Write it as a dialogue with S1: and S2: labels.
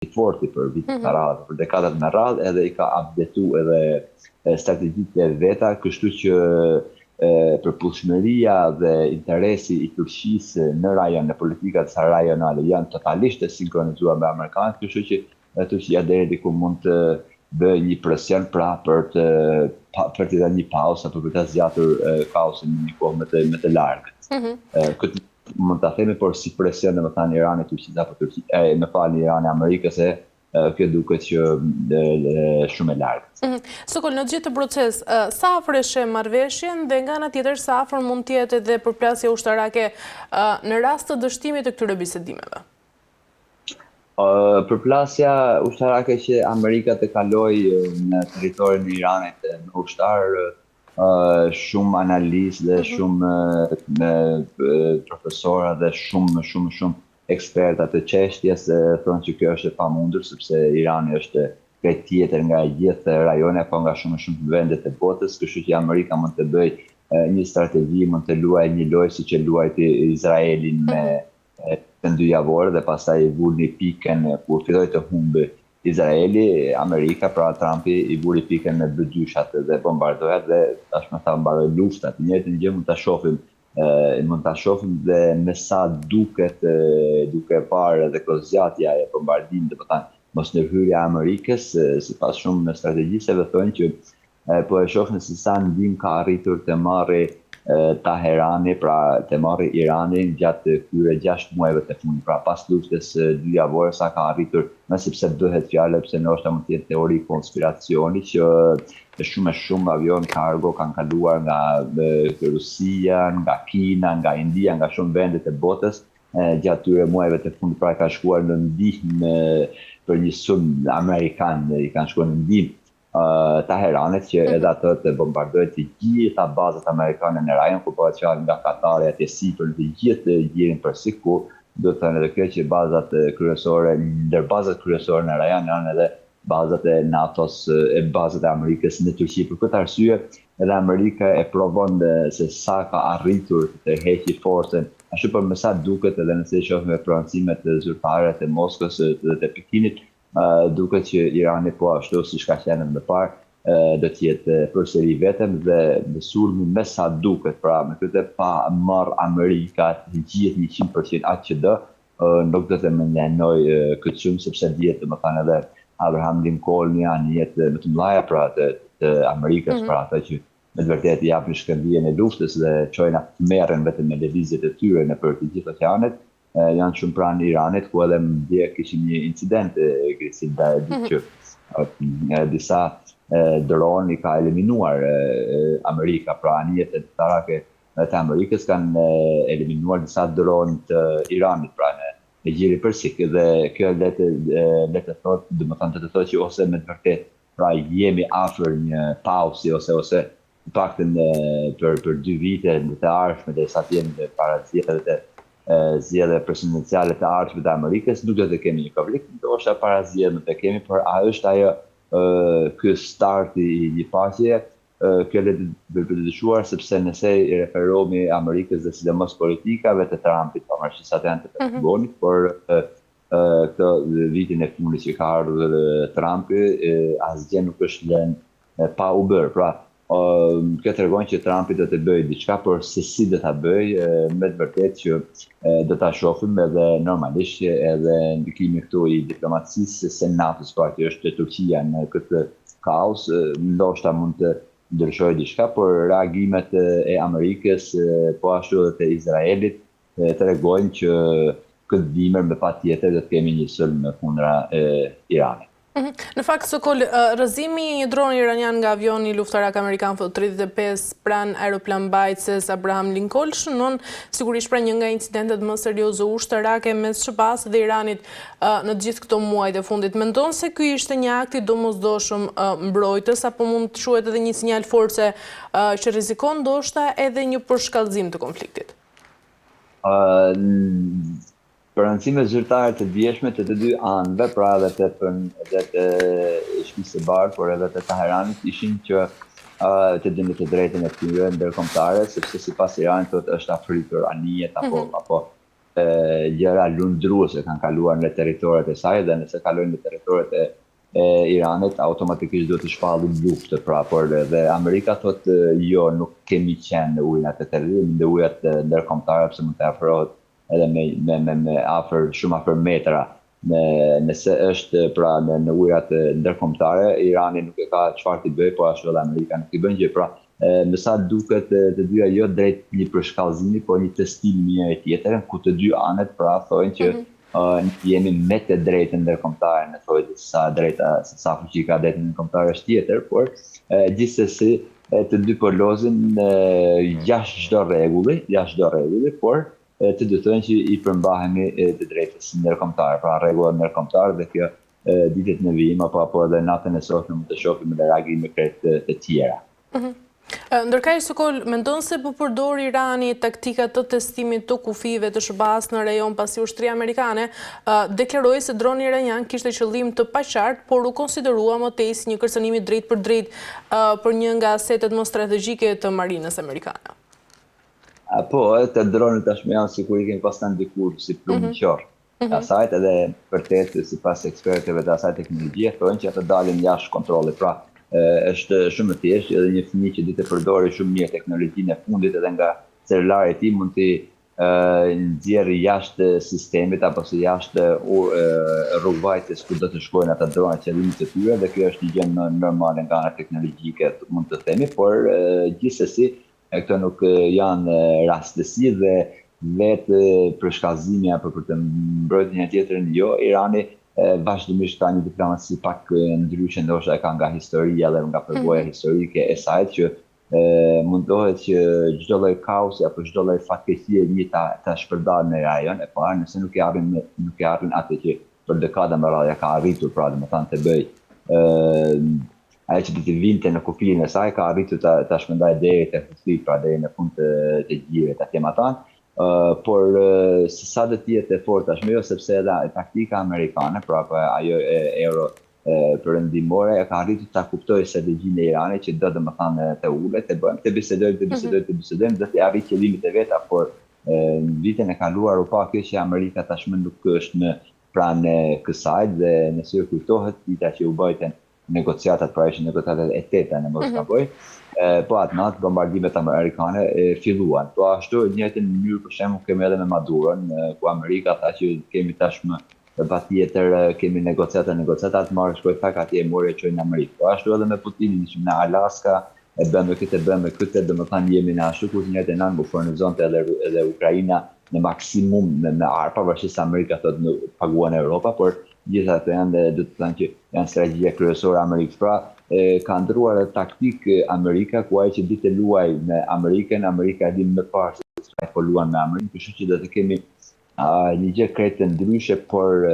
S1: i forti për vitet me radhë, për dekadat me radhë, edhe i ka updetu edhe strategjitë e veta, kështu që përputhshmëria dhe interesi i Turqisë në rajon, në politikat sa rajonale janë totalisht të sinkronizuar me amerikanët, kështu që Turqia deri diku mund të bëjë një presion pra për të dhënë një pauzë apo për të zgjatur kaosin në një kohë më të largët. Këtë mund ta themi, por si presion domethënë Irani, Turqia apo Turqia, më falni, Irani, Amerikës, kjo duket që shumë e largët.
S2: Sokol, në gjithë të proces, sa afër e marrëveshjen dhe nga ana tjetër sa afër mund të jetë edhe përplasje ushtarake në rast të dështimit të këtyre bisedimeve?
S1: Përplasja ushtarake që Amerika të kalojë në territorin e Iranit në ushtar, shumë analistë dhe shumë profesorë dhe shumë eksperta të çështjes thonë që kjo është e pamundur, sepse Irani është krejt tjetër nga gjithë rajone, apo nga shumë vendet e botës, kështu që Amerika mund të bëjë një strategji, mund të luajë një lojë siç e luajti Izraelin me të dy javore dhe pastaj i vuri pikën kur filloi të humbë Izraeli, Amerika, pra Trumpi i vuri pikën me B-2-shat dhe bombardojat dhe tashmë ta mbaroi lufta. Të njëjtën gjë mund ta shohim dhe me sa duke parë edhe kozgjatja e bombardimit, domethënë mosndërhyrja e Amerikës, sipas shumë strategjive thonë që po e shohin se sa ndim ka arritur të marrë Teherani, pra të marrë Iranin gjatë këtyre 6 muajve të fundit, pra pas luftës 2 javore sa ka arritur, sepse bëhet fjalë pse ndoshta mund të jetë teori konspiracioni që shumë avion kargo kanë kaluar nga Rusia, nga Kina, nga India, nga shumë vendet e botës gjatë këtyre muajve të fundit, pra ka shkuar në ndihmë për një sum amerikan, i kanë shkuar në ndihmë Teheranit që edhe ato të bombardojnë të gjitha bazat amerikane në rajon, ku bëhet fjalë nga Katari atje sipër të gjithë gjirin Persik, ku do të thënë edhe kjo që bazat kryesore, ndër bazat kryesore në rajon janë edhe bazat e NATO-s, bazat e Amerikës në Turqi. Për këtë arsye, edhe Amerika e provon se sa ka arritur të heqë forcën, ashtu për me sa duket edhe nëse shohim prononcimet zyrtare të Moskës dhe të Pekinit, duket që Irani po ashtu siç ka qenë më parë, do të jetë përsëri vetëm dhe me sulmi me sa duket, pra me këtë pa marrë Amerika të gjithë 100% atë që do, nuk do të mendenoj këtë shumë, sepse dihet domethënë edhe Abraham Lincoln janë jetë më të mëdha pra të Amerikës, pra ata që me të vërtetë japin shkëmbijën e luftës dhe çojnë merren vetëm me lëvizjet e tyre nëpër të gjithë oqeanet, janë shumë pranë Iranit, ku edhe dje kishim një incident që disa dron i ka eliminuar Amerika, pra anijet e ushtarake të Amerikës kanë eliminuar disa dron të Iranit, pra në gjirin Persik, dhe kjo le të thotë, domethënë të thotë që ose me të vërtetë pra jemi afër një pauzi ose në paktën për 2 vite të ardhshme derisa të jemi para zgjedhjeve presidenciale të ardhshme të Amerikës, nuk do të kemi një konflikt, ndoshta para zgjedhjeve të kemi, por a është ajo ky starti i një paqeje, kjo le të vërtetësuar, sepse nëse i referohemi Amerikës dhe sidomos politikave të Trumpit, pavarësisht sa janë të Pentagonit, por këtë vitin e fundit që ka ardhur Trumpi, asgjë nuk është lënë pa u bërë. Pra, kjo tregon që Trumpi do të bëjë diçka, por se si do ta bëjë, me të vërtetë që do ta shohim edhe normalisht edhe ndikimi këtu i diplomacisë së NATO-s, pra që është Turqia në këtë kaos, ndoshta mund të ndryshojë diçka, por reagimet e Amerikës, po ashtu edhe të Izraelit, tregojnë që këtë dimër me patjetër do të kemi një sulm kundra Iranit.
S2: Në fakt, Sokol, rrëzimi i një droni iranian nga avioni luftarak amerikan F-35 pranë aeroplanmbajtëses Abraham Lincoln shënon sigurisht pra një nga incidentet më serioze ushtarake mes SBA-s dhe Iranit në gjithë këto muajt e fundit. Mendon se ky ishte një akt i domosdoshëm mbrojtës, apo mund të quhet edhe një sinjal force që rrezikon ndoshta edhe një përshkallëzim të konfliktit?
S1: Prononcime zyrtare të vjeshme të 2 anëve, pra edhe të Shtëpisë së Bardhë, por edhe të Teheranit, ishin që të dënë të drejtën e tyre ndërkombëtare, sepse sipas Iranit është afritur anijet apo gjëra lundruese kanë kaluar në territoret e saj dhe nëse kalojnë në territoret e Iranit, automatikisht do të shpallin luftë, pra, por dhe Amerika thotë jo, nuk kemi qenë në ujnat e Terriut, në ujat ndërkombëtare, pse mund të afrohet edhe me shumë afër metra. Nëse është pra në ujrat ndërkombëtare, Irani nuk e ka çfarë të bëjë, po ashtu edhe Amerika nuk i bën gjë. Pra, me sa duket të dyja jo drejt një përshkallëzimi, po një testim njëri tjetrin, ku të dy anët pra thonë që jemi me të drejtën ndërkombëtare, në thojë sa fuqi ka drejtën ndërkombëtare është tjetër, por gjithsesi të dy po lozin jashtë çdo rregulli, por të dy thonë që i përmbahemi të drejtës ndërkombëtare, pra rregullat ndërkombëtare, dhe kjo ditët në vijim apo edhe natën e sotme mund të shohim edhe reagime të tjera.
S2: Ndërkaq Sokol, mendon se po përdor Irani taktika të testimit të kufive të shërbas në rajon pasi ushtria amerikane deklaroi se droni iranian kishte qëllim të paqartë, por u konsiderua më tej si një kërcënim drejt për drejt për një nga asetet më strategjike të marinës amerikane.
S1: Po, të dronët tashmë janë sikur i kemi pasur dikur si plumë qorë. Asajt edhe vërtet sipas ekspertëve të asaj teknologjie thonë që ato dalin jashtë kontrollit. Pra, është shumë e thjeshtë, edhe një fëmijë që ditë përdori shumë mirë teknologjinë e fundit edhe nga celulari i tij mund të nxjerrë jashtë sistemit apo se jashtë rrugvajtjes ku do të shkojnë ata dronë qëllimit të tyre, dhe kjo është një gjë normale nga ana teknologjike, mund të themi, por gjithsesi këto nuk janë rastësi dhe vetë përshkallëzimi apo për të mbrojtur një tjetrin, jo, Irani vazhdimisht ka një diplomaci pak ndryshe, ndoshta e ka nga historia dhe nga përvoja historike e saj, që mundohet që çdo lloj kaosi apo çdo lloj fatkeqësie ta shpërndajë në rajon e parë, nëse nuk e arrin atë që për dekada më radhë ka arritur, pra domethënë të bëj ajo që të vinte në kufirin e saj, ka arritur ta shpërndajë deri te fuqi, pra deri në fund të gjirave, ta them atan. Por sa do të jetë e fortë tashmë, jo, sepse edhe taktika amerikane, pra ajo euro perëndimore, e ka arritur ta kuptojë strategjinë e Iranit, që do domethënë të ulet, të bisedojmë, do të arrijë qëllimet e veta, por në vitin e kaluar u pa kjo që Amerika tashmë nuk është në pranë kësaj, dhe nëse ju kujtohet dita që u bajtën negociatat, pra ishin negociatat e teta në mos gaboj, po atë natë bombardimet amerikane filluan. Po ashtu në njëjtën mënyrë për shembull kemi edhe me Maduron, ku Amerika tha që kemi tashmë patjetër kemi negociatat marrë shkoj thak atje mori e çojnë në Amerikë. Po ashtu edhe me Putinin, në Alaska e bëmë këtë, domethënë jemi në ashtu ku në njëjtën anë u furnizonte edhe Ukraina në maksimum me arpa, pavarësisht se Amerika thotë në paguan Europa, por gjitha ato janë, do të thënë që janë strategjia kryesore e Amerikës. Pra, ka ndruar taktik Amerika, ku ai që ditë luaj me Amerikën, Amerika e di më parë se çfarë po luan me Amerikën, kështu që do të kemi një gjë krejt ndryshe, por